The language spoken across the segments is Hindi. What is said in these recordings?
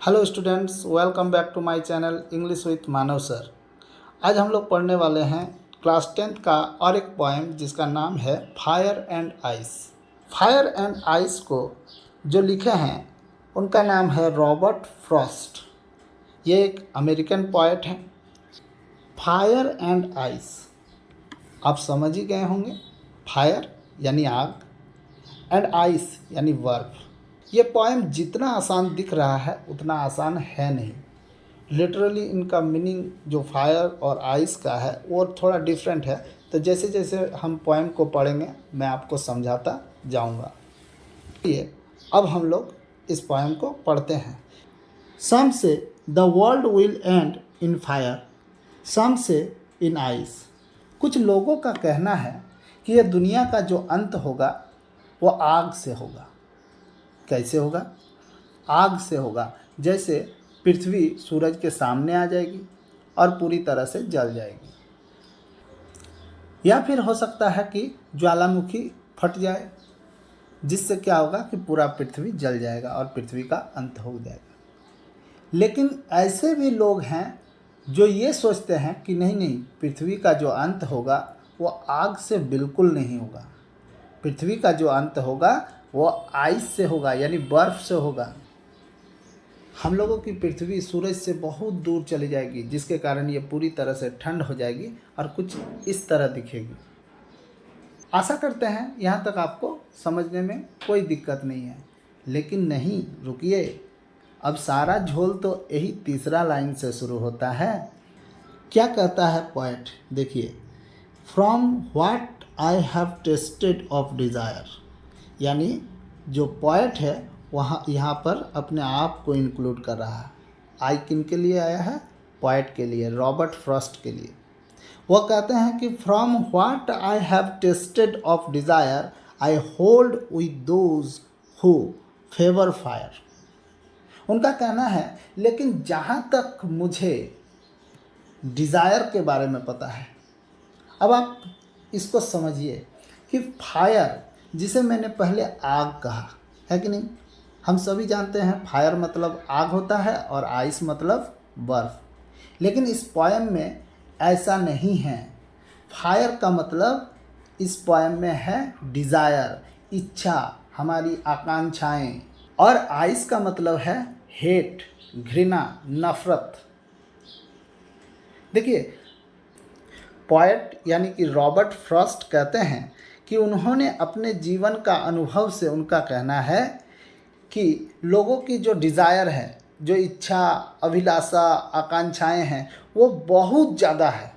Hello students, welcome back to my channel English with Manav sir. आज हम लोग पढ़ने वाले हैं क्लास 10th का और एक पोएम जिसका नाम है fire and ice. Fire and ice को जो लिखे हैं उनका नाम है रॉबर्ट फ्रॉस्ट। ये एक अमेरिकन पोएट हैं। फायर एंड आइस आप समझ ही गए होंगे। फायर यानी आग एंड आइस यानी बर्फ। ये पोएम जितना आसान दिख रहा है उतना आसान है नहीं। लिटरली इनका मीनिंग जो फायर और आइस का है वो थोड़ा डिफरेंट है। तो जैसे जैसे हम पोएम को पढ़ेंगे मैं आपको समझाता जाऊंगा। ये अब हम लोग इस पोएम को पढ़ते हैं। Some say the world will end in fire, some say in ice. कुछ लोगों का कहना है कि यह दुनिया का जो अंत होगा वो आग से होगा। कैसे होगा? आग से होगा। जैसे पृथ्वी सूरज के सामने आ जाएगी और पूरी तरह से जल जाएगी, या फिर हो सकता है कि ज्वालामुखी फट जाए जिससे क्या होगा कि पूरा पृथ्वी जल जाएगा और पृथ्वी का अंत हो जाएगा। लेकिन ऐसे भी लोग हैं जो ये सोचते हैं कि नहीं नहीं, पृथ्वी का जो अंत होगा वो आग से बिल्कुल नहीं होगा। पृथ्वी का जो अंत होगा वो आइस से होगा, यानी बर्फ़ से होगा। हम लोगों की पृथ्वी सूरज से बहुत दूर चली जाएगी जिसके कारण ये पूरी तरह से ठंड हो जाएगी और कुछ इस तरह दिखेगी। आशा करते हैं यहाँ तक आपको समझने में कोई दिक्कत नहीं है। लेकिन नहीं, रुकिए, अब सारा झोल तो यही तीसरा लाइन से शुरू होता है। क्या कहता है पोएट? देखिए, from what I have tested of desire. यानी जो पोएट है वहाँ यहाँ पर अपने आप को इंक्लूड कर रहा है। आई किन के लिए आया है? पोएट के लिए, रॉबर्ट फ्रॉस्ट के लिए। वो कहते हैं कि from what I have tested of desire I hold with those who favour fire. उनका कहना है, लेकिन जहाँ तक मुझे डिज़ायर के बारे में पता है। अब आप इसको समझिए कि फायर, जिसे मैंने पहले आग कहा है कि नहीं, हम सभी जानते हैं फायर मतलब आग होता है और आइस मतलब बर्फ़। लेकिन इस पोएम में ऐसा नहीं है। फायर का मतलब इस पोएम में है डिज़ायर, इच्छा, हमारी आकांक्षाएं। और आइस का मतलब है हेट, घृणा, नफ़रत। देखिए, पोएट यानी कि रॉबर्ट फ्रॉस्ट कहते हैं कि उन्होंने अपने जीवन का अनुभव से उनका कहना है कि लोगों की जो डिज़ायर है, जो इच्छा, अभिलाषा, आकांक्षाएं हैं, वो बहुत ज़्यादा है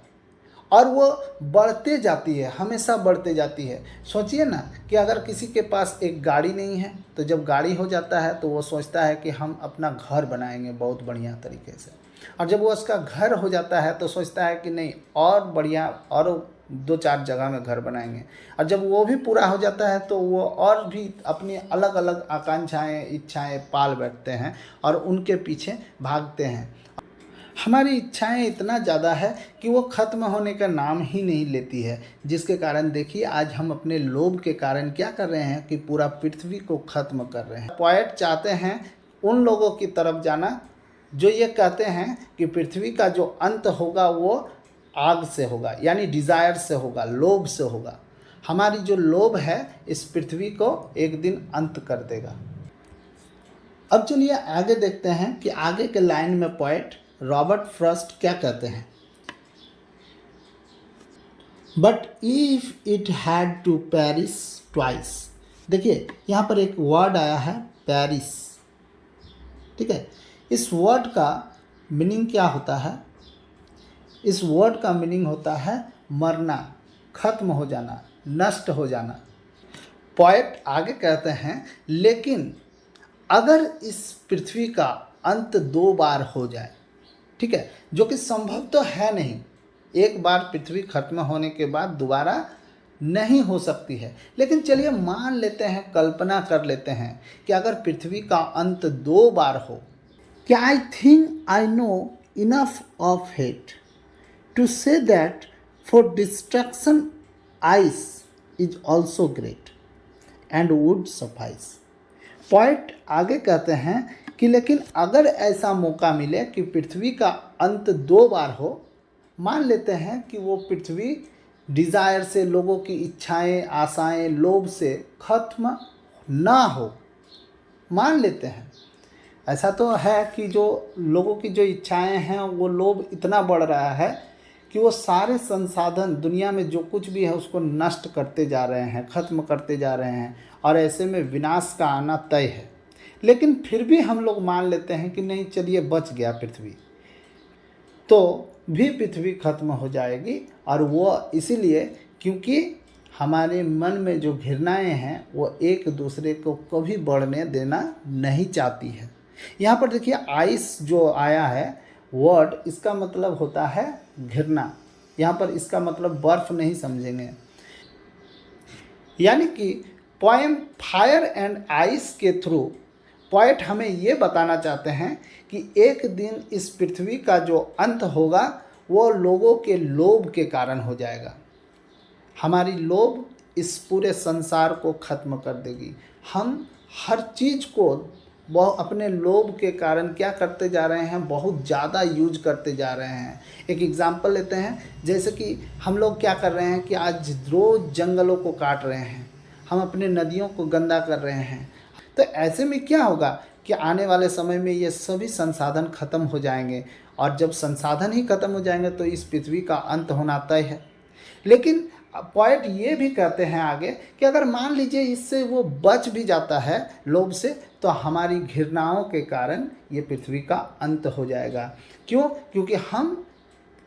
और वो बढ़ते जाती है, हमेशा बढ़ते जाती है। सोचिए ना कि अगर किसी के पास एक गाड़ी नहीं है तो जब गाड़ी हो जाता है तो वो सोचता है कि हम अपना घर बनाएंगे बहुत बढ़िया तरीके से, और जब वो उसका घर हो जाता है तो सोचता है कि नहीं और बढ़िया और 2-4 जगह में घर बनाएंगे, और जब वो भी पूरा हो जाता है तो वो और भी अपनी अलग अलग आकांक्षाएं, इच्छाएं पाल बैठते हैं और उनके पीछे भागते हैं। हमारी इच्छाएं इतना ज़्यादा है कि वो ख़त्म होने का नाम ही नहीं लेती है, जिसके कारण देखिए आज हम अपने लोभ के कारण क्या कर रहे हैं कि पूरा पृथ्वी को ख़त्म कर रहे हैं। पोएट चाहते हैं उन लोगों की तरफ जाना जो ये कहते हैं कि पृथ्वी का जो अंत होगा वो आग से होगा, यानी डिज़ायर से होगा, लोभ से होगा। हमारी जो लोभ है इस पृथ्वी को एक दिन अंत कर देगा। अब चलिए आगे देखते हैं कि आगे के लाइन में पोएट रॉबर्ट फ्रॉस्ट क्या कहते हैं। But if it had to perish twice. देखिए यहाँ पर एक वर्ड आया है पेरिस, ठीक है। इस वर्ड का मीनिंग क्या होता है? इस वर्ड का मीनिंग होता है मरना, खत्म हो जाना, नष्ट हो जाना। पोएट आगे कहते हैं, लेकिन अगर इस पृथ्वी का अंत 2 बार हो जाए, ठीक है, जो कि संभव तो है नहीं, एक बार पृथ्वी खत्म होने के बाद दोबारा नहीं हो सकती है, लेकिन चलिए मान लेते हैं, कल्पना कर लेते हैं कि अगर पृथ्वी का अंत 2 बार हो, क्या I think I know enough of hate to say that for destruction ice is also great and would suffice. Poet आगे कहते हैं कि लेकिन अगर ऐसा मौका मिले कि पृथ्वी का अंत 2 बार हो, मान लेते हैं कि वो पृथ्वी डिज़ायर से, लोगों की इच्छाएं, आशाएं, लोभ से खत्म ना हो, मान लेते हैं। ऐसा तो है कि जो लोगों की जो इच्छाएं हैं, वो लोभ इतना बढ़ रहा है कि वो सारे संसाधन दुनिया में जो कुछ भी है उसको नष्ट करते जा रहे हैं, ख़त्म करते जा रहे हैं, और ऐसे में विनाश का आना तय है। लेकिन फिर भी हम लोग मान लेते हैं कि नहीं, चलिए बच गया पृथ्वी, तो भी पृथ्वी खत्म हो जाएगी। और वो इसीलिए क्योंकि हमारे मन में जो घृणाएं हैं वो एक दूसरे को कभी बढ़ने देना नहीं चाहती है। यहाँ पर देखिए, आइस जो आया है वर्ड, इसका मतलब होता है घृणा। यहाँ पर इसका मतलब बर्फ नहीं समझेंगे। यानी कि पोएम फायर एंड आइस के थ्रू पोएट हमें ये बताना चाहते हैं कि एक दिन इस पृथ्वी का जो अंत होगा वो लोगों के लोभ के कारण हो जाएगा। हमारी लोभ इस पूरे संसार को ख़त्म कर देगी। हम हर चीज़ को अपने लोभ के कारण क्या करते जा रहे हैं, बहुत ज़्यादा यूज करते जा रहे हैं। एक एग्जांपल लेते हैं, जैसे कि हम लोग क्या कर रहे हैं कि आज रोज़ जंगलों को काट रहे हैं, हम अपने नदियों को गंदा कर रहे हैं। तो ऐसे में क्या होगा कि आने वाले समय में ये सभी संसाधन खत्म हो जाएंगे, और जब संसाधन ही खत्म हो जाएंगे तो इस पृथ्वी का अंत होना तय है। लेकिन पॉइंट ये भी कहते हैं आगे कि अगर मान लीजिए इससे वो बच भी जाता है लोभ से, तो हमारी घृणाओं के कारण ये पृथ्वी का अंत हो जाएगा। क्यों? क्योंकि हम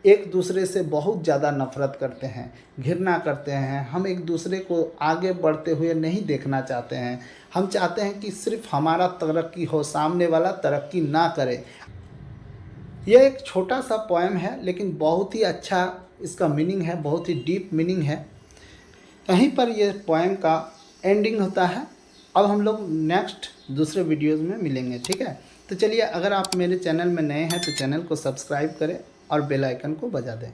एक दूसरे से बहुत ज़्यादा नफरत करते हैं, घृणा करते हैं। हम एक दूसरे को आगे बढ़ते हुए नहीं देखना चाहते हैं। हम चाहते हैं कि सिर्फ हमारा तरक्की हो, सामने वाला तरक्की ना करे। यह एक छोटा सा पोएम है, लेकिन बहुत ही अच्छा इसका मीनिंग है, बहुत ही डीप मीनिंग है। यहीं पर यह पोएम का एंडिंग होता है। अब हम लोग नेक्स्ट दूसरे वीडियोज़ में मिलेंगे, ठीक है। तो चलिए, अगर आप मेरे चैनल में नए हैं तो चैनल को सब्सक्राइब करें और बेल आइकन को बजा दें।